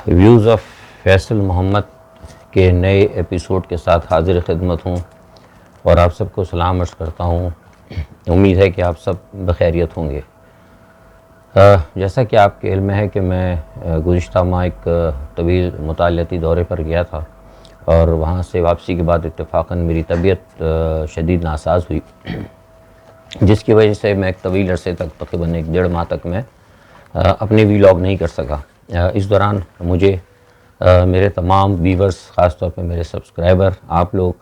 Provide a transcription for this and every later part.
Views of Faisal محمد کے نئے episode کے ساتھ حاضر خدمت ہوں اور آپ سب کو سلام عرض کرتا ہوں۔ امید ہے کہ آپ سب بخیریت ہوں گے۔ جیسا کہ آپ کے علم ہے کہ میں گزشتہ ماہ ایک طویل مطالعاتی دورے پر گیا تھا اور وہاں سے واپسی کے بعد اتفاقاً میری طبیعت شدید ناساز ہوئی، جس کی وجہ سے میں ایک طویل عرصے تک تقریباً 1.5 ماہ تک میں اپنے ویلاگ نہیں کر سکا۔ اس دوران مجھے میرے تمام ویورز، خاص طور پہ میرے سبسکرائبر، آپ لوگ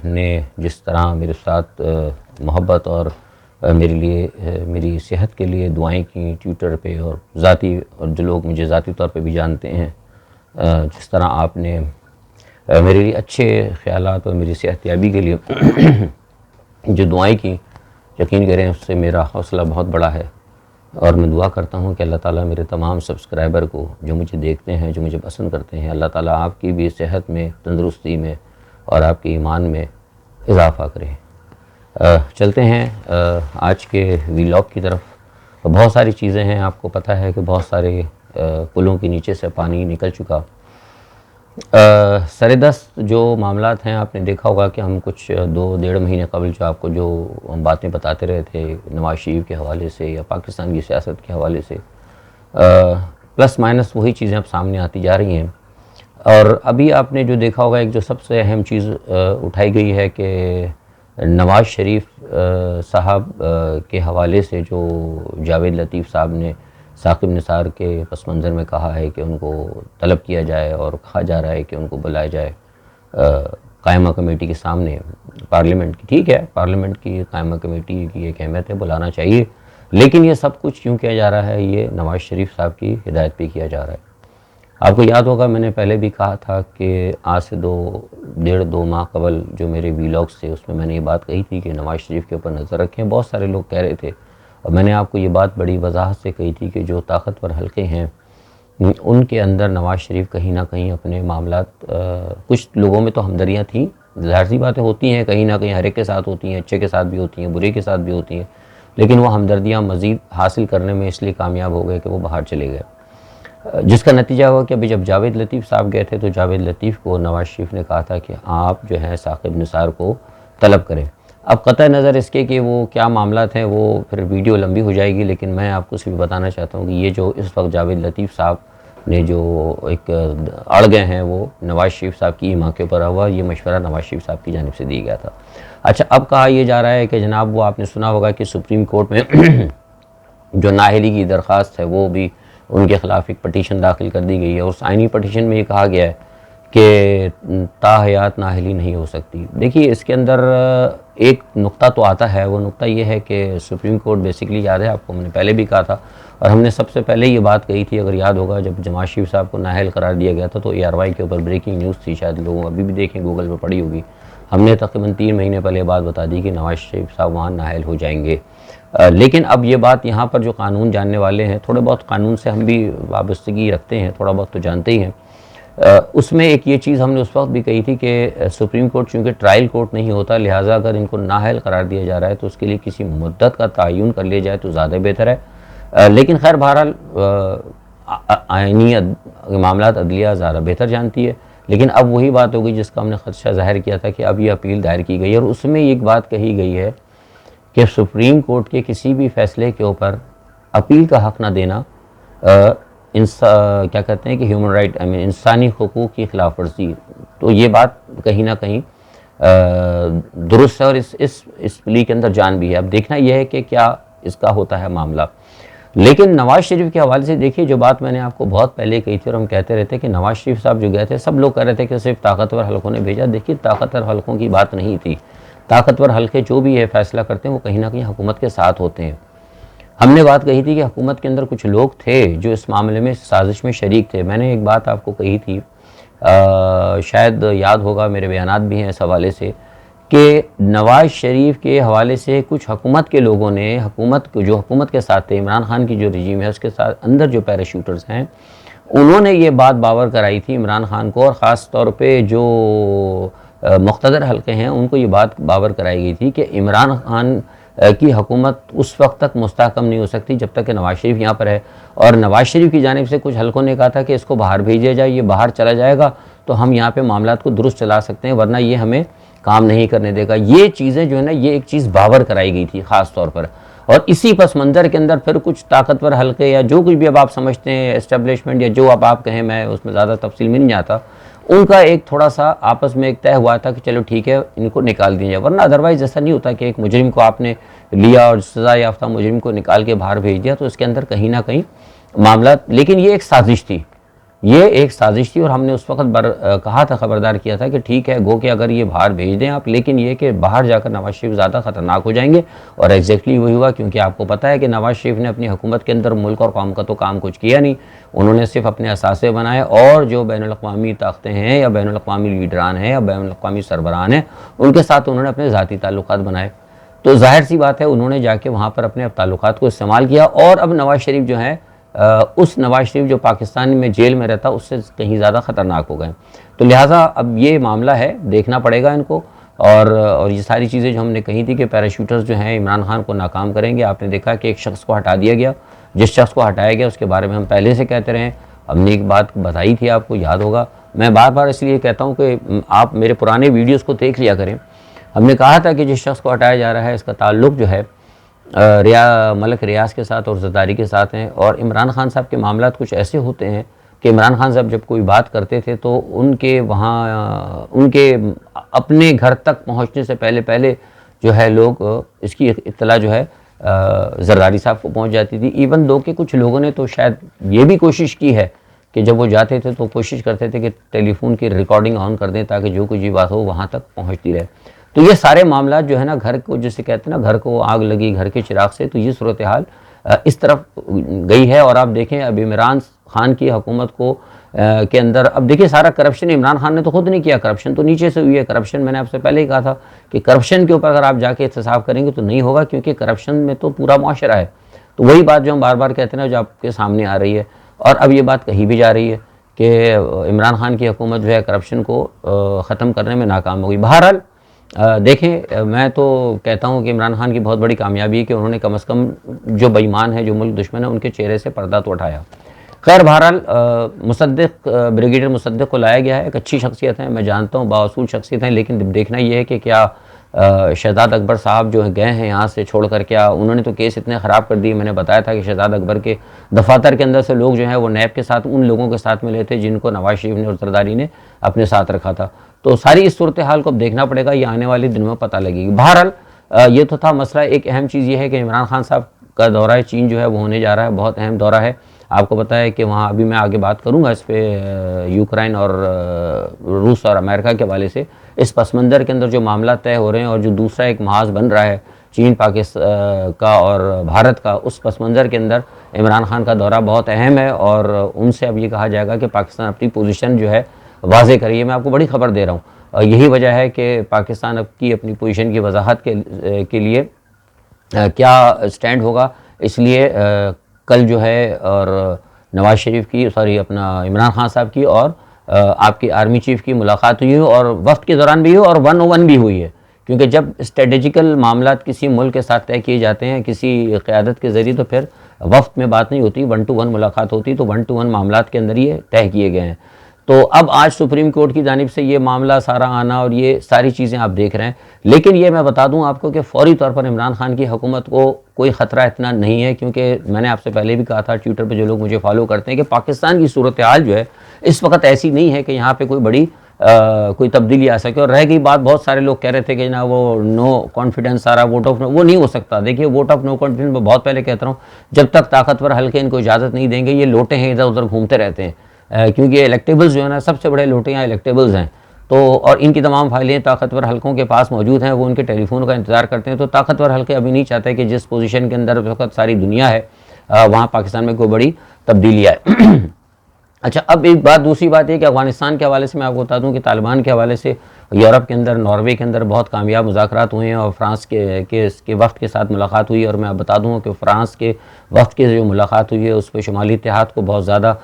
نے جس طرح میرے ساتھ محبت اور میرے لیے میری صحت کے لیے دعائیں کی ٹویٹر پہ اور جو لوگ مجھے ذاتی طور پہ بھی جانتے ہیں، جس طرح آپ نے میرے لیے اچھے خیالات اور میری صحت یابی کے لیے جو دعائیں کی، یقین کریں اس سے میرا حوصلہ بہت بڑا ہے اور میں دعا کرتا ہوں کہ اللہ تعالیٰ میرے تمام سبسکرائبر کو، جو مجھے دیکھتے ہیں، جو مجھے پسند کرتے ہیں، اللہ تعالیٰ آپ کی بھی صحت میں، تندرستی میں اور آپ کے ایمان میں اضافہ کرے۔ چلتے ہیں آج کے ویلاگ کی طرف۔ بہت ساری چیزیں ہیں، آپ کو پتہ ہے کہ بہت سارے پلوں کے نیچے سے پانی نکل چکا۔ سردست جو معاملات ہیں، آپ نے دیکھا ہوگا کہ ہم کچھ 2-1.5 مہینے قبل جو آپ کو جو باتیں بتاتے رہے تھے نواز شریف کے حوالے سے یا پاکستان کی سیاست کے حوالے سے، پلس مائنس وہی چیزیں اب سامنے آتی جا رہی ہیں۔ اور ابھی آپ نے جو دیکھا ہوگا، ایک جو سب سے اہم چیز اٹھائی گئی ہے کہ نواز شریف صاحب کے حوالے سے جو جاوید لطیف صاحب نے ثاقب نثار کے پس منظر میں کہا ہے کہ ان کو طلب کیا جائے اور کہا جا رہا ہے کہ ان کو بلایا جائے قائمہ کمیٹی کے سامنے، پارلیمنٹ کی۔ ٹھیک ہے، پارلیمنٹ کی قائمہ کمیٹی کی ایک اہمیت ہے، بلانا چاہیے، لیکن یہ سب کچھ کیوں کیا جا رہا ہے؟ یہ نواز شریف صاحب کی ہدایت پہ کیا جا رہا ہے۔ آپ کو یاد ہوگا میں نے پہلے بھی کہا تھا کہ آج سے 1.5-2 ماہ قبل جو میرے ویلاگز تھے اس میں میں نے یہ بات کہی تھی کہ نواز شریف کے اوپر نظر رکھیں۔ بہت سارے لوگ کہہ رہے تھے اور میں نے آپ کو یہ بات بڑی وضاحت سے کہی تھی کہ جو طاقتور حلقے ہیں ان کے اندر نواز شریف کہیں نہ کہیں اپنے معاملات، کچھ لوگوں میں تو ہمدردیاں تھیں، ظاہر سی باتیں ہوتی ہیں، کہیں نہ کہیں ہر ایک کے ساتھ ہوتی ہیں، اچھے کے ساتھ بھی ہوتی ہیں، برے کے ساتھ بھی ہوتی ہیں، لیکن وہ ہمدردیاں مزید حاصل کرنے میں اس لیے کامیاب ہو گئے کہ وہ باہر چلے گئے، جس کا نتیجہ ہوا کہ ابھی جب جاوید لطیف صاحب گئے تھے تو جاوید لطیف کو نواز شریف نے کہا تھا کہ آپ جو ہے ثاقب نثار کو طلب کریں۔ اب قطع نظر اس کے کہ وہ کیا معاملات ہیں، وہ پھر ویڈیو لمبی ہو جائے گی، لیکن میں آپ کو صرف بتانا چاہتا ہوں کہ یہ جو اس وقت جاوید لطیف صاحب نے جو ایک اڑ گئے ہیں وہ نواز شریف صاحب کی ایما کے اوپر ہوا، یہ مشورہ نواز شریف صاحب کی جانب سے دیا گیا تھا۔ اچھا، اب کہا یہ جا رہا ہے کہ جناب وہ آپ نے سنا ہوگا کہ سپریم کورٹ میں جو نااہلی کی درخواست ہے وہ بھی ان کے خلاف ایک پٹیشن داخل کر دی گئی ہے، اور اس آئینی پٹیشن میں یہ کہا گیا ہے کہ تاحیات نااہلی نہیں ہو سکتی۔ دیکھیے، اس کے اندر ایک نقطہ تو آتا ہے، وہ نقطہ یہ ہے کہ سپریم کورٹ بیسیکلی، یاد ہے آپ کو، میں نے پہلے بھی کہا تھا اور ہم نے سب سے پہلے یہ بات کہی تھی، اگر یاد ہوگا، جب نواز شریف صاحب کو نااہل قرار دیا گیا تھا تو ARY کے اوپر بریکنگ نیوز تھی، شاید لوگوں ابھی بھی دیکھیں، گوگل پہ پڑی ہوگی، ہم نے تقریباً 3 مہینے پہلے بات بتا دی کہ نواز شریف صاحب وہاں نااہل ہو جائیں گے۔ لیکن اب یہ بات یہاں پر جو قانون جاننے والے ہیں، تھوڑے بہت قانون سے ہم بھی وابستگی رکھتے ہیں، تھوڑا بہت تو جانتے ہی ہیں، اس میں ایک یہ چیز ہم نے اس وقت بھی کہی تھی کہ سپریم کورٹ چونکہ ٹرائل کورٹ نہیں ہوتا، لہٰذا اگر ان کو نااہل قرار دیا جا رہا ہے تو اس کے لیے کسی مدت کا تعین کر لیا جائے تو زیادہ بہتر ہے۔ لیکن خیر، بہرحال آئینی معاملات عدلیہ زیادہ بہتر جانتی ہے، لیکن اب وہی بات ہوگی جس کا ہم نے خدشہ ظاہر کیا تھا کہ اب یہ اپیل دائر کی گئی ہے، اور اس میں ایک بات کہی گئی ہے کہ سپریم کورٹ کے کسی بھی فیصلے کے اوپر اپیل کا حق نہ دینا کیا کہتے ہیں کہ ہیومن رائٹ، انسانی حقوق کی خلاف ورزی۔ تو یہ بات کہیں نہ کہیں درست ہے اور اس پلی کے اندر جان بھی ہے۔ اب دیکھنا یہ ہے کہ کیا اس کا ہوتا ہے معاملہ۔ لیکن نواز شریف کے حوالے سے دیکھیے، جو بات میں نے آپ کو بہت پہلے کہی تھی اور ہم کہتے رہتے کہ نواز شریف صاحب جو گئے تھے، سب لوگ کہہ رہے تھے کہ صرف طاقتور حلقوں نے بھیجا۔ دیکھیے، طاقتور حلقوں کی بات نہیں تھی، طاقتور حلقے جو بھی ہے فیصلہ کرتے ہیں وہ کہیں نہ کہیں حکومت کے ساتھ ہوتے ہیں۔ ہم نے بات کہی تھی کہ حکومت کے اندر کچھ لوگ تھے جو اس معاملے میں سازش میں شریک تھے۔ میں نے ایک بات آپ کو کہی تھی، شاید یاد ہوگا، میرے بیانات بھی ہیں اس حوالے سے، کہ نواز شریف کے حوالے سے کچھ حکومت کے لوگوں نے جو حکومت کے ساتھ تھے، عمران خان کی جو رجیم ہے اس کے ساتھ اندر جو پیراشوٹرز ہیں، انہوں نے یہ بات باور کرائی تھی عمران خان کو، اور خاص طور پہ جو مقتدر حلقے ہیں ان کو یہ بات باور کرائی گئی تھی کہ عمران خان کی حکومت اس وقت تک مستحکم نہیں ہو سکتی جب تک کہ نواز شریف یہاں پر ہے. اور نواز شریف کی جانب سے کچھ حلقوں نے کہا تھا کہ اس کو باہر بھیجا جائے, یہ باہر چلا جائے گا تو ہم یہاں پہ معاملات کو درست چلا سکتے ہیں, ورنہ یہ ہمیں کام نہیں کرنے دے گا. یہ چیزیں جو ہے نا, یہ ایک چیز باور کرائی گئی تھی خاص طور پر. اور اسی پس منظر کے اندر پھر کچھ طاقتور حلقے یا جو کچھ بھی اب آپ سمجھتے ہیں اسٹیبلشمنٹ یا جو اب آپ کہیں, میں اس میں زیادہ تفصیل میں نہیں آتا, ان کا ایک تھوڑا سا آپس میں ایک طے ہوا تھا کہ چلو ٹھیک ہے ان کو نکال دیا جائے. ورنہ ادروائز ایسا نہیں ہوتا کہ ایک مجرم کو آپ نے لیا اور سزا یافتہ مجرم کو نکال کے باہر بھیج دیا, تو اس کے اندر کہیں نہ کہیں معاملات. لیکن یہ ایک سازش تھی, یہ ایک سازش تھی, اور ہم نے اس وقت کہا تھا, خبردار کیا تھا کہ ٹھیک ہے گو کہ اگر یہ باہر بھیج دیں آپ, لیکن یہ کہ باہر جا کر نواز شریف زیادہ خطرناک ہو جائیں گے. اور ایگزیکٹلی وہی ہوا, کیونکہ آپ کو پتہ ہے کہ نواز شریف نے اپنی حکومت کے اندر ملک اور قوم کا تو کام کچھ کیا نہیں. انہوں نے صرف اپنے اثاثے بنائے, اور جو بین الاقوامی طاقتیں ہیں یا بین الاقوامی لیڈران ہیں یا بین الاقوامی سربراہان ہیں, ان کے ساتھ انہوں نے اپنے ذاتی تعلقات بنائے. تو ظاہر سی بات ہے انہوں نے جا کے وہاں پر اپنے تعلقات کو استعمال کیا. اور اب نواز شریف جو ہے, اس نواز شریف جو پاکستان میں جیل میں رہتا اس سے کہیں زیادہ خطرناک ہو گئے. تو لہٰذا اب یہ معاملہ ہے, دیکھنا پڑے گا ان کو. اور یہ ساری چیزیں جو ہم نے کہی تھی کہ پیراشوٹرز جو ہیں عمران خان کو ناکام کریں گے, آپ نے دیکھا کہ ایک شخص کو ہٹا دیا گیا. جس شخص کو ہٹایا گیا اس کے بارے میں ہم پہلے سے کہتے رہے ہیں, ہم نے ایک بات بتائی تھی, آپ کو یاد ہوگا. میں بار بار اس لیے کہتا ہوں کہ آپ میرے پرانے ویڈیوز کو دیکھ لیا کریں. ہم نے کہا تھا کہ جس شخص کو ہٹایا جا رہا ہے اس کا تعلق جو ہے ملک ریاض کے ساتھ اور زرداری کے ساتھ ہیں. اور عمران خان صاحب کے معاملات کچھ ایسے ہوتے ہیں کہ عمران خان صاحب جب کوئی بات کرتے تھے تو ان کے وہاں ان کے اپنے گھر تک پہنچنے سے پہلے جو ہے لوگ اس کی اطلاع جو ہے زرداری صاحب کو پہنچ جاتی تھی. ایون دو کہ کچھ لوگوں نے تو شاید یہ بھی کوشش کی ہے کہ جب وہ جاتے تھے تو کوشش کرتے تھے کہ ٹیلی فون کی ریکارڈنگ آن کر دیں تاکہ جو کچھ بھی بات ہو وہاں تک پہنچتی رہے. تو یہ سارے معاملات جو ہے نا, گھر کو جسے کہتے ہیں نا, گھر کو آگ لگی گھر کے چراغ سے, تو یہ صورتحال اس طرف گئی ہے. اور آپ دیکھیں اب عمران خان کی حکومت کو کے اندر اب دیکھیں سارا کرپشن عمران خان نے تو خود نہیں کیا, کرپشن تو نیچے سے ہوئی ہے. کرپشن میں نے آپ سے پہلے ہی کہا تھا کہ کرپشن کے اوپر اگر آپ جا کے احتساب کریں گے تو نہیں ہوگا, کیونکہ کرپشن میں تو پورا معاشرہ ہے. تو وہی بات جو ہم بار بار کہتے ہیں نا, جو آپ کے سامنے آ رہی ہے, اور اب یہ بات کہی بھی جا رہی ہے کہ عمران خان کی حکومت جو ہے کرپشن کو ختم کرنے میں ناکام ہوگی. بہرحال دیکھیں, میں تو کہتا ہوں کہ عمران خان کی بہت بڑی کامیابی ہے کہ انہوں نے کم از کم جو بے ایمان ہے, جو ملک دشمن ہے, ان کے چہرے سے پردہ تو اٹھایا. خیر بہرحال مصدق بریگیڈیئر مصدق کو لایا گیا ہے. ایک اچھی شخصیت ہے, میں جانتا ہوں بااصول شخصیت ہیں, لیکن دیکھنا یہ ہے کہ کیا شہزاد اکبر صاحب جو گئے ہیں یہاں سے چھوڑ کر, کیا انہوں نے تو کیس اتنے خراب کر دیے. میں نے بتایا تھا کہ شہزاد اکبر کے دفاتر کے اندر سے لوگ جو ہیں وہ نیب کے ساتھ ان لوگوں کے ساتھ ملے تھے جن کو نواز شریف نے اور زرداری نے اپنے ساتھ رکھا تھا. تو ساری اس صورتحال کو اب دیکھنا پڑے گا, یہ آنے والے دنوں میں پتہ لگے گی. بہرحال یہ تو تھا مسئلہ. ایک اہم چیز یہ ہے کہ عمران خان صاحب کا دورہ چین جو ہے وہ ہونے جا رہا ہے, بہت اہم دورہ ہے. آپ کو پتہ ہے کہ وہاں ابھی میں آگے بات کروں گا اس پہ, یوکرائن اور روس اور امریکہ کے حوالے سے اس پس منظر کے اندر جو معاملات طے ہو رہے ہیں اور جو دوسرا ایک محاذ بن رہا ہے چین پاکستان کا اور بھارت کا, اس پس منظر کے اندر عمران خان کا دورہ بہت اہم ہے. اور ان سے اب یہ کہا جائے گا کہ پاکستان اپنی پوزیشن جو ہے واضح کریے. میں آپ کو بڑی خبر دے رہا ہوں, اور یہی وجہ ہے کہ پاکستان اب کی اپنی پوزیشن کی وضاحت کے لیے کیا سٹینڈ ہوگا. اس لیے کل جو ہے اور نواز شریف کی اپنا عمران خان صاحب کی اور آپ کی آرمی چیف کی ملاقات ہوئی ہے, اور وفد کے دوران بھی ہوئی اور 101 بھی ہوئی ہے. کیونکہ جب اسٹریٹجیکل معاملات کسی ملک کے ساتھ طے کیے جاتے ہیں کسی قیادت کے ذریعے, تو پھر وفد میں بات نہیں ہوتی, 1 to 1 ملاقات ہوتی. تو 1 to 1 معاملات کے اندر یہ طے کیے گئے ہیں. تو اب آج سپریم کورٹ کی جانب سے یہ معاملہ سارا آنا اور یہ ساری چیزیں آپ دیکھ رہے ہیں. لیکن یہ میں بتا دوں آپ کو کہ فوری طور پر عمران خان کی حکومت کو کوئی خطرہ اتنا نہیں ہے, کیونکہ میں نے آپ سے پہلے بھی کہا تھا, ٹویٹر پہ جو لوگ مجھے فالو کرتے ہیں, کہ پاکستان کی صورتحال جو ہے اس وقت ایسی نہیں ہے کہ یہاں پہ کوئی بڑی کوئی تبدیلی آ سکے. اور رہ گئی بات, بہت سارے لوگ کہہ رہے تھے کہ نا وہ نو کانفیڈنس آ رہا, ووٹ آف نو, وہ نہیں ہو سکتا. دیکھیے ووٹ آف نو کانفیڈنس میں بہت پہلے کہتا ہوں, جب تک طاقتور حلقے ان کو اجازت نہیں دیں گے یہ لوٹے ہیں ادھر ادھر گھومتے رہتے ہیں, کیونکہ الیکٹیبلز جو ہے نا سب سے بڑے لوٹے یہاں الیکٹیبلز ہیں. تو اور ان کی تمام فائلیں طاقتور حلقوں کے پاس موجود ہیں, وہ ان کے ٹیلی فون کا انتظار کرتے ہیں. تو طاقتور حلقے ابھی نہیں چاہتے کہ جس پوزیشن کے اندر اس وقت ساری دنیا ہے وہاں پاکستان میں کوئی بڑی تبدیلی آئے. اچھا، اب ایک بات، دوسری بات یہ کہ افغانستان کے حوالے سے میں آپ کو بتا دوں کہ طالبان کے حوالے سے یورپ کے اندر، ناروے کے اندر بہت کامیاب مذاکرات ہوئے ہیں، اور فرانس کے وفد کے ساتھ ملاقات ہوئی ہے، اور میں آپ بتا دوں کہ فرانس کے وفد کے جو ملاقات ہوئی ہے اس پہ شمالی اتحاد کو بہت زیادہ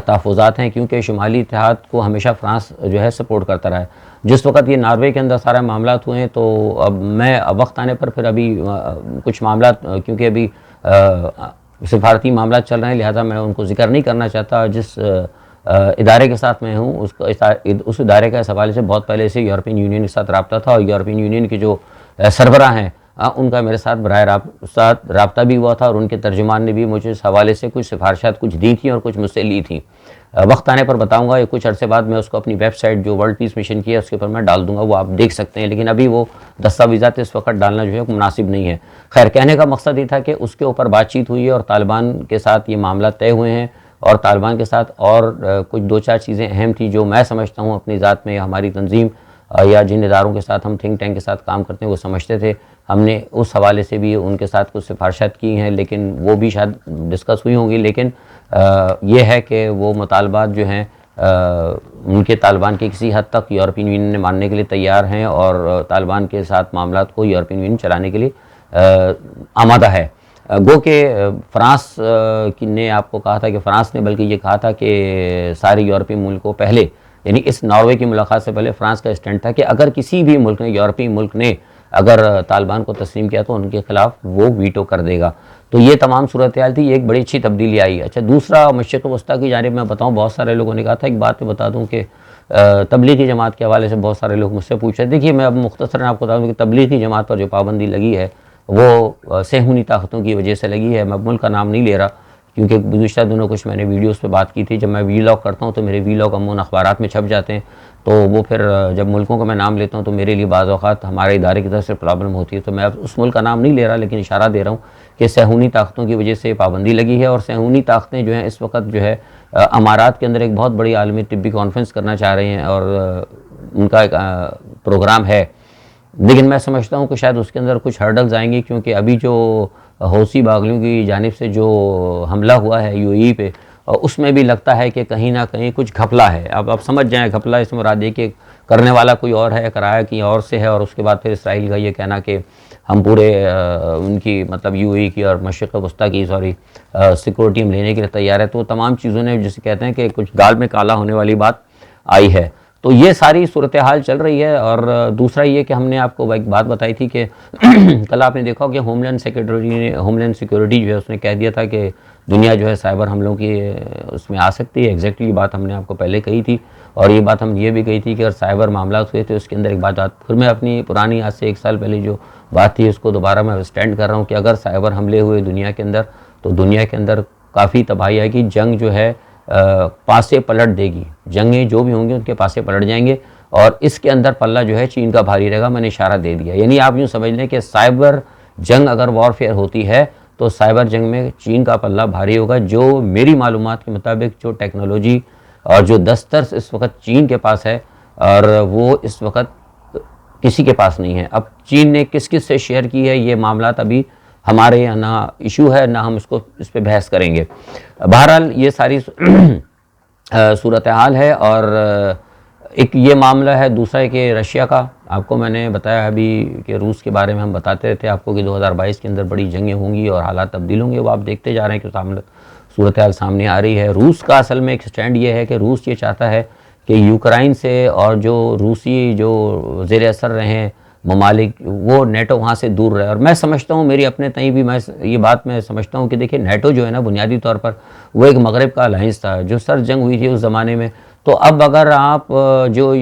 تحفظات ہیں، کیونکہ شمالی اتحاد کو ہمیشہ فرانس جو ہے سپورٹ کرتا رہا ہے۔ جس وقت یہ ناروے کے اندر سارے معاملات ہوئے ہیں، تو اب وقت آنے پر پھر ابھی کچھ معاملات، کیونکہ ابھی سفارتی معاملات چل رہے ہیں، لہذا میں ان کو ذکر نہیں کرنا چاہتا۔ جس ادارے کے ساتھ میں ہوں، اس ادارے کا اس حوالے سے بہت پہلے سے یورپین یونین کے ساتھ رابطہ تھا، اور یورپین یونین کے جو سربراہ ہیں ان کا میرے ساتھ براہ راست رابطہ بھی ہوا تھا، اور ان کے ترجمان نے بھی مجھے اس حوالے سے کچھ سفارشات کچھ دی تھیں اور کچھ مجھ سے لی تھیں۔ وقت آنے پر بتاؤں گا، کچھ عرصے بعد میں اس کو اپنی ویب سائٹ جو ورلڈ پیس مشن کی ہے اس کے اوپر میں ڈال دوں گا، وہ آپ دیکھ سکتے ہیں، لیکن ابھی وہ دستاویزات اس وقت ڈالنا جو ہے مناسب نہیں ہے۔ خیر، کہنے کا مقصد یہ تھا کہ اس کے اوپر بات چیت ہوئی ہے، اور طالبان کے ساتھ یہ معاملات طے ہوئے ہیں، اور طالبان کے ساتھ اور کچھ دو چار چیزیں اہم تھیں جو میں سمجھتا ہوں اپنی ذات میں، ہماری تنظیم یا جن اداروں کے ساتھ ہم تھنک ٹینک کے ساتھ کام کرتے ہیں وہ سمجھتے تھے، ہم نے اس حوالے سے بھی ان کے ساتھ کچھ سفارشات کی ہیں، لیکن وہ بھی شاید ڈسکس ہوئی ہوں گی، لیکن یہ ہے کہ وہ مطالبات جو ہیں ان کے طالبان کے کسی حد تک یورپین یونین نے ماننے کے لیے تیار ہیں، اور طالبان کے ساتھ معاملات کو یورپین یونین چلانے کے لیے آمادہ ہے۔ گو کہ فرانس نے آپ کو کہا تھا کہ فرانس نے بلکہ یہ کہا تھا کہ سارے یورپی ملکوں پہلے، یعنی اس ناروے کی ملاقات سے پہلے فرانس کا اسٹینڈ تھا کہ اگر کسی بھی ملک نے، یورپی ملک نے اگر طالبان کو تسلیم کیا تو ان کے خلاف وہ ویٹو کر دے گا۔ تو یہ تمام صورتحال تھی، یہ ایک بڑی اچھی تبدیلی آئی۔ اچھا، دوسرا مشرق وسطیٰ کی جانب میں بتاؤں، بہت سارے لوگوں نے کہا تھا، ایک بات میں بتا دوں کہ تبلیغی جماعت کے حوالے سے بہت سارے لوگ مجھ سے پوچھ رہے ہیں۔ دیکھیے، میں اب مختصراً آپ کو بتا دوں کہ تبلیغی جماعت پر جو پابندی لگی ہے وہ صہیونی طاقتوں کی وجہ سے لگی ہے۔ میں ملک کا نام نہیں لے رہا، کیونکہ گزشتہ دنوں کچھ میں نے ویڈیوز پہ بات کی تھی۔ جب میں ویلاگ کرتا ہوں تو میرے ویلاگ عموماً اخبارات میں چھپ جاتے ہیں، تو وہ پھر جب ملکوں کا میں نام لیتا ہوں تو میرے لیے بعض اوقات ہمارے ادارے کی طرف سے پرابلم ہوتی ہے۔ تو میں اب اس ملک کا نام نہیں لے رہا، لیکن اشارہ دے رہا ہوں کہ صہیونی طاقتوں کی وجہ سے پابندی لگی ہے، اور صہیونی طاقتیں جو ہیں اس وقت جو ہے امارات کے اندر ایک بہت بڑی عالمی طبی کانفرنس کرنا چاہ رہے ہیں، اور ان کا ایک پروگرام ہے، لیکن میں سمجھتا ہوں کہ شاید اس کے اندر کچھ ہرڈلز آئیں گی، کیونکہ ابھی جو حوثی باغیوں کی جانب سے جو حملہ ہوا ہے یو اے ای پہ، اس میں بھی لگتا ہے کہ کہیں نہ کہیں کچھ گھپلا ہے۔ اب آپ سمجھ جائیں، گھپلا اس مراد ہے کہ کرنے والا کوئی اور ہے، کرایا کہیں اور سے ہے، اور اس کے بعد پھر اسرائیل کا یہ کہنا کہ ہم پورے ان کی مطلب یو اے ای کی اور مشرق وسطیٰ کی سیکورٹی ہم لینے کے لیے تیار ہے۔ تو تمام چیزوں نے جسے کہتے ہیں کہ کچھ دال میں کالا ہونے والی بات آئی ہے۔ تو یہ ساری صورتحال چل رہی ہے، اور دوسرا یہ کہ ہم نے آپ کو ایک بات بتائی تھی کہ کل آپ نے دیکھا کہ ہوم لینڈ سیکورٹی جو ہے اس نے کہہ دیا تھا کہ دنیا جو ہے سائبر حملوں کی اس میں آ سکتی ہے۔ ایگزیکٹلی یہ بات ہم نے آپ کو پہلے کہی تھی، اور یہ بات ہم یہ بھی کہی تھی کہ اگر سائبر معاملات ہوئے تو اس کے اندر ایک بات پھر میں اپنی پرانی آج سے 1 سال پہلے جو بات تھی اس کو دوبارہ میں اسٹینڈ کر رہا ہوں کہ اگر سائبر حملے ہوئے دنیا کے اندر تو دنیا کے اندر کافی تباہی آئے گی، جنگ جو ہے پاسے پلٹ دے گی، جنگیں جو بھی ہوں گی ان کے پاسے پلٹ جائیں گے، اور اس کے اندر پلہ جو ہے چین کا بھاری رہے گا۔ میں نے اشارہ دے دیا، یعنی آپ یوں سمجھ لیں کہ سائبر جنگ اگر وارفیئر ہوتی ہے تو سائبر جنگ میں چین کا پلہ بھاری ہوگا۔ جو میری معلومات کے مطابق جو ٹیکنالوجی اور جو دسترس اس وقت چین کے پاس ہے، اور وہ اس وقت کسی کے پاس نہیں ہے۔ اب چین نے کس کس سے شیئر کی ہے یہ معاملات ابھی ہمارے یہاں نہ ایشو ہے، نہ ہم اس پہ بحث کریں گے۔ بہرحال یہ ساری صورتحال ہے، اور ایک یہ معاملہ ہے۔ دوسرا ہے کہ رشیا کا، آپ کو میں نے بتایا ابھی کہ روس کے بارے میں ہم بتاتے رہتے آپ کو کہ 2022 کے اندر بڑی جنگیں ہوں گی اور حالات تبدیل ہوں گے، وہ آپ دیکھتے جا رہے ہیں کہ صورتحال سامنے آ رہی ہے۔ روس کا اصل میں ایک سٹینڈ یہ ہے کہ روس یہ چاہتا ہے کہ یوکرائن سے اور جو روسی جو زیر اثر رہے ہیں ممالک، وہ نیٹو وہاں سے دور رہے، اور میں سمجھتا ہوں میری اپنے تئیں بھی میں یہ بات میں سمجھتا ہوں کہ دیکھیں نیٹو جو ہے نا بنیادی طور پر وہ ایک مغرب کا الائنس تھا جو سر جنگ ہوئی تھی اس زمانے میں۔ تو اب اگر آپ جو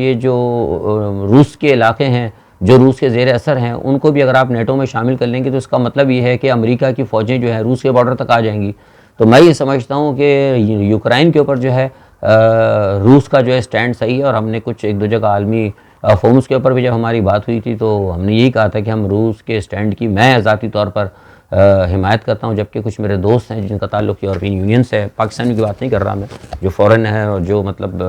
روس کے علاقے ہیں جو روس کے زیر اثر ہیں ان کو بھی اگر آپ نیٹو میں شامل کر لیں گے تو اس کا مطلب یہ ہے کہ امریکہ کی فوجیں جو ہیں روس کے بارڈر تک آ جائیں گی۔ تو میں یہ سمجھتا ہوں کہ یوکرائن کے اوپر جو ہے روس کا جو ہے سٹینڈ صحیح ہے، اور ہم نے کچھ ایک دو جگہ عالمی فورمز کے اوپر بھی جب ہماری بات ہوئی تھی تو ہم نے یہی کہا تھا کہ ہم روس کے سٹینڈ کی میں ذاتی طور پر حمایت کرتا ہوں، جبکہ کچھ میرے دوست ہیں جن کا تعلق یورپین یونین سے ہے، پاکستان کی بات نہیں کر رہا میں، جو فورن ہے اور جو مطلب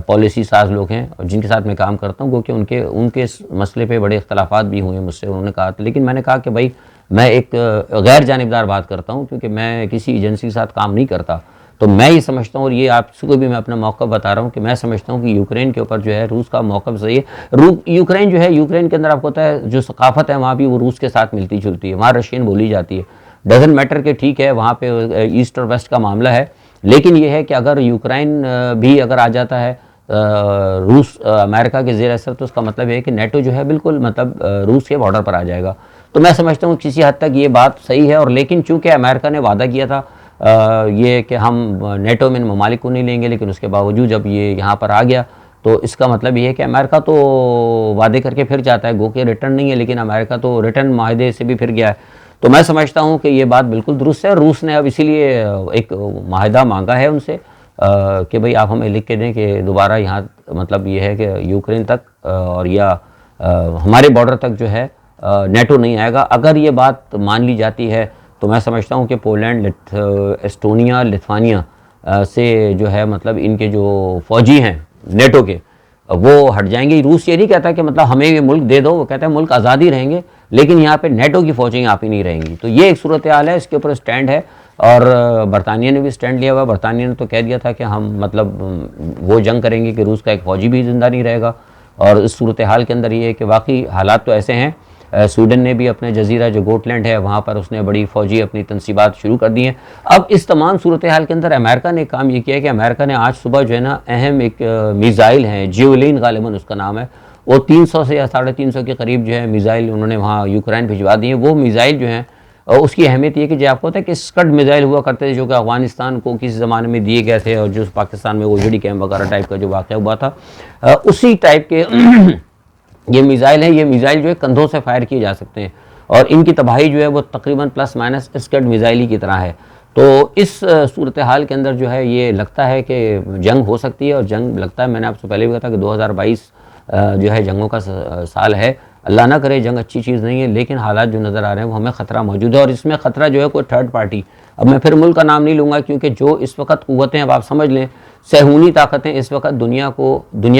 پالیسی ساز لوگ ہیں اور جن کے ساتھ میں کام کرتا ہوں، کیونکہ ان کے اس مسئلے پہ بڑے اختلافات بھی ہوئے مجھ سے، انہوں نے کہا تھا، لیکن میں نے کہا کہ بھائی میں ایک غیر جانبدار بات کرتا ہوں، کیونکہ میں کسی ایجنسی کے ساتھ کام نہیں کرتا، تو میں یہ سمجھتا ہوں، اور یہ آپ کو بھی میں اپنا موقف بتا رہا ہوں کہ میں سمجھتا ہوں کہ یوکرین کے اوپر جو ہے روس کا موقف صحیح ہے۔ یوکرین جو ہے، یوکرین کے اندر آپ کو پتہ ہے جو ثقافت ہے وہاں بھی وہ روس کے ساتھ ملتی جلتی ہے، وہاں رشین بولی جاتی ہے، ڈزنٹ میٹر کہ ٹھیک ہے وہاں پہ ایسٹ اور ویسٹ کا معاملہ ہے، لیکن یہ ہے کہ اگر یوکرین بھی اگر آ جاتا ہے روس امریکہ کے زیر اثر، تو اس کا مطلب ہے کہ نیٹو جو ہے بالکل مطلب روس کے بارڈر پر آ جائے گا۔ تو میں سمجھتا ہوں کسی حد تک یہ بات صحیح ہے، اور لیکن چونکہ امریکہ نے وعدہ کیا تھا یہ کہ ہم نیٹو میں ممالک کو نہیں لیں گے، لیکن اس کے باوجود جب یہ یہاں پر آ گیا تو اس کا مطلب یہ ہے کہ امریکہ تو وعدے کر کے پھر جاتا ہے، گو کہ ریٹرن نہیں ہے، لیکن امریکہ تو ریٹرن معاہدے سے بھی پھر گیا ہے۔ تو میں سمجھتا ہوں کہ یہ بات بالکل درست ہے، روس نے اب اسی لیے ایک معاہدہ مانگا ہے ان سے کہ بھئی آپ ہمیں لکھ کے دیں کہ دوبارہ یہاں مطلب یہ ہے کہ یوکرین تک اور یا ہمارے بارڈر تک جو ہے نیٹو نہیں آئے گا۔ اگر یہ بات مان لی جاتی ہے تو میں سمجھتا ہوں کہ پولینڈ، ایسٹونیا، لتھوانیا سے جو ہے مطلب ان کے جو فوجی ہیں نیٹو کے وہ ہٹ جائیں گے۔ روس یہ نہیں کہتا کہ مطلب ہمیں یہ ملک دے دو، وہ کہتا ہے ملک آزادی رہیں گے لیکن یہاں پہ نیٹو کی فوجیں یہاں پہ نہیں رہیں گی۔ تو یہ ایک صورتحال ہے، اس کے اوپر سٹینڈ ہے، اور برطانیہ نے بھی سٹینڈ لیا ہوا۔ برطانیہ نے تو کہہ دیا تھا کہ ہم مطلب وہ جنگ کریں گے کہ روس کا ایک فوجی بھی زندہ نہیں رہے گا، اور اس صورتحال کے اندر یہ ہے کہ واقعی حالات تو ایسے ہیں۔ سویڈن نے بھی اپنے جزیرہ جو گوٹ لینڈ ہے وہاں پر اس نے بڑی فوجی اپنی تنصیبات شروع کر دی ہیں۔ اب اس تمام صورتحال کے اندر امریکہ نے کام یہ کیا ہے کہ امریکہ نے آج صبح جو ہے نا اہم ایک میزائل ہیں، جیولین غالباً اس کا نام ہے، وہ 300 سے یا 350 کے قریب جو ہے میزائل انہوں نے وہاں یوکرین بھجوا دی ہیں۔ وہ میزائل جو ہیں اس کی اہمیت یہ کہ جو آپ کو پتہ ہے کہ اسکڈ میزائل ہوا کرتے تھے جو کہ افغانستان کو کسی زمانے میں دیے گئے تھے، اور جو پاکستان میں وہ جڑی کیمپ وغیرہ ٹائپ کا جو واقعہ ہوا تھا، اسی ٹائپ کے یہ میزائل ہیں۔ یہ میزائل جو ہے کندھوں سے فائر کیے جا سکتے ہیں، اور ان کی تباہی جو ہے وہ تقریباً پلس مائنس اسکڈ میزائل ہی کی طرح ہے۔ تو اس صورتحال کے اندر جو ہے یہ لگتا ہے کہ جنگ ہو سکتی ہے، اور جنگ لگتا ہے، میں نے آپ سے پہلے بھی کہا تھا کہ 2022 جو ہے جنگوں کا سال ہے۔ اللہ نہ کرے جنگ اچھی چیز نہیں ہے، لیکن حالات جو نظر آ رہے ہیں وہ ہمیں خطرہ موجود ہے، اور اس میں خطرہ جو ہے کوئی تھرڈ پارٹی، اب میں پھر ملک کا نام نہیں لوں گا کیونکہ جو اس وقت قوتیں، اب آپ سمجھ لیں صہیونی طاقتیں اس وقت دنیا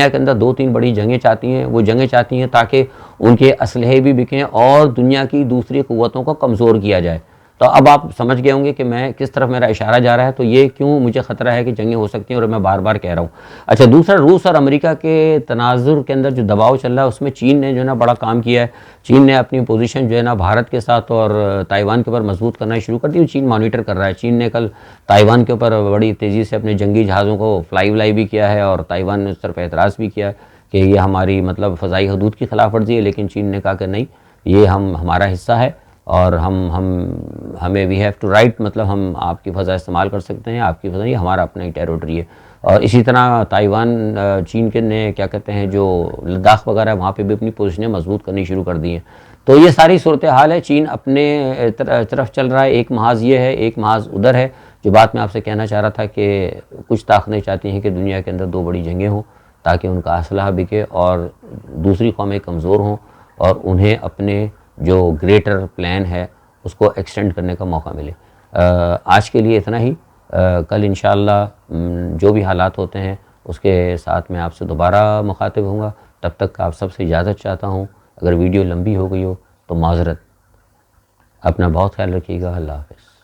کے اندر 2-3 بڑی جنگیں چاہتی ہیں۔ وہ جنگیں چاہتی ہیں تاکہ ان کے اسلحے بھی بکیں اور دنیا کی دوسری قوتوں کو کمزور کیا جائے۔ تو اب آپ سمجھ گئے ہوں گے کہ میں کس طرف میرا اشارہ جا رہا ہے، تو یہ کیوں مجھے خطرہ ہے کہ جنگیں ہو سکتی ہیں، اور میں بار بار کہہ رہا ہوں۔ اچھا، دوسرا روس اور امریکہ کے تناظر کے اندر جو دباؤ چل رہا ہے اس میں چین نے جو ہے نا بڑا کام کیا ہے۔ چین نے اپنی پوزیشن جو ہے نا بھارت کے ساتھ اور تائیوان کے اوپر مضبوط کرنا شروع کر دی۔ چین مانیٹر کر رہا ہے۔ چین نے کل تائیوان کے اوپر بڑی تیزی سے اپنے جنگی جہازوں کو فلائی ولائی بھی کیا ہے، اور تائیوان نے اس طرف اعتراض بھی کیا ہے کہ یہ ہماری مطلب فضائی حدود کی خلاف ورزی ہے، لیکن چین نے کہا کہ نہیں، یہ ہمارا حصہ ہے، اور ہمیں وی ہیو ٹو رائٹ، مطلب ہم آپ کی فضا استعمال کر سکتے ہیں، آپ کی فضا یہ ہمارا اپنا ہی ٹیریٹری ہے۔ اور اسی طرح تائیوان چین کے نے کیا کہتے ہیں جو لداخ وغیرہ وہاں پہ بھی اپنی پوزیشنیں مضبوط کرنی شروع کر دی ہیں۔ تو یہ ساری صورتحال ہے، چین اپنے طرف چل رہا ہے، ایک محاذ یہ ہے، ایک محاذ ادھر ہے۔ جو بات میں آپ سے کہنا چاہ رہا تھا کہ کچھ طاقتیں چاہتی ہیں کہ دنیا کے اندر 2 بڑی جنگیں ہوں تاکہ ان کا اسلحہ بکے اور دوسری قومیں کمزور ہوں، اور انہیں اپنے جو گریٹر پلان ہے اس کو ایکسٹینڈ کرنے کا موقع ملے۔ آج کے لیے اتنا ہی، کل انشاءاللہ جو بھی حالات ہوتے ہیں اس کے ساتھ میں آپ سے دوبارہ مخاطب ہوں گا۔ تب تک آپ سب سے اجازت چاہتا ہوں، اگر ویڈیو لمبی ہو گئی ہو تو معذرت، اپنا بہت خیال رکھیے گا۔ اللہ حافظ۔